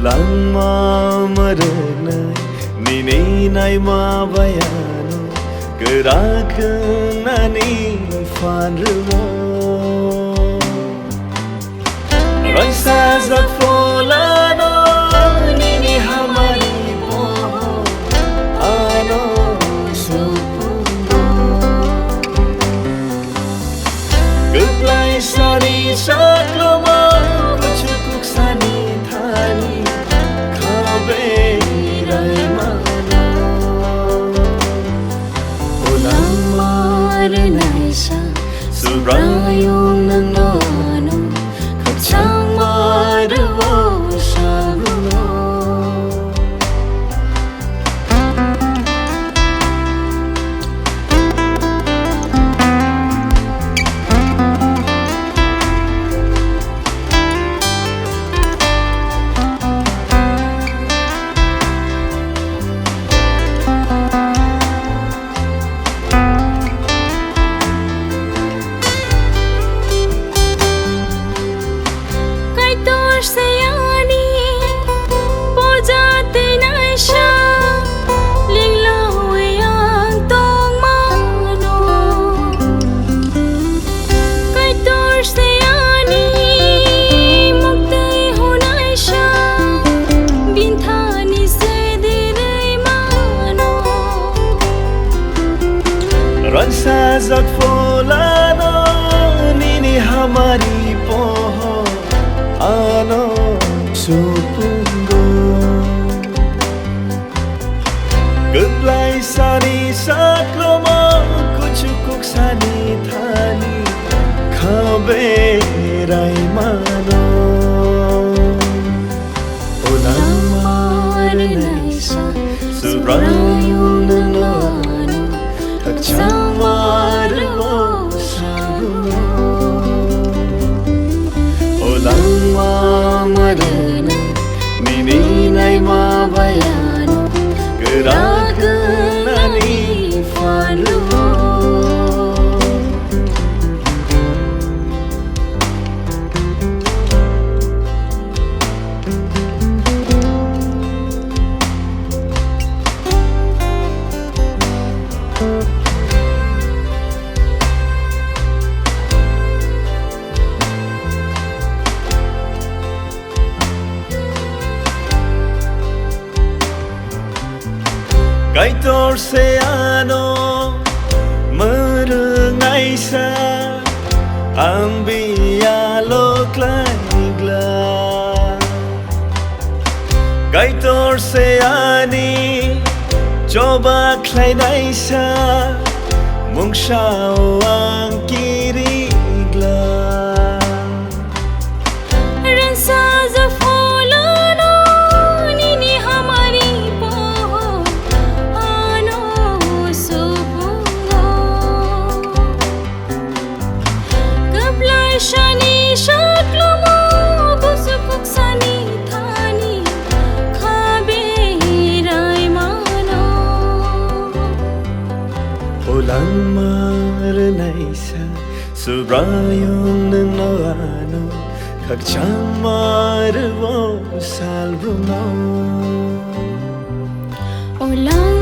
Langma Rwnaisa Nini nai ma bayano Gerakkan ani fanrumo Ransajak pholano Nini hamari pohor Ano supungo Geplai sari sakloma Kucukuk sani thani Langma Rwnaisa Subrayong ng ano Kagsang marawo sa rumo Kaitorse Poja twinaisa Lenglawi ang tong mano Kaitorse mugtay hunaisa Bintani se diray mano Ransajak pholano Nini hamari pohor Ano supungo Geplai sari sakloma Kucukuk sani thani Kaberai mano Langma Rwnaisa Subrayong ng ano Kagsang marawo sa rumo Langma Rwnaisa Nini nai ma bayano Gerakkan ani fanrumo Kaitorse Rwnaisa Ang biyalok langla Kaitorse Coba twinaisa Mungsyao ang kirigla Ransajak pholano Nini hamari pohor Ano supungo Geplai sani saklomo Kusukuk sani thani Kaberai mano Langma Rwnaisa Subrayong ng ano Kagsang marawo sa rumo Langma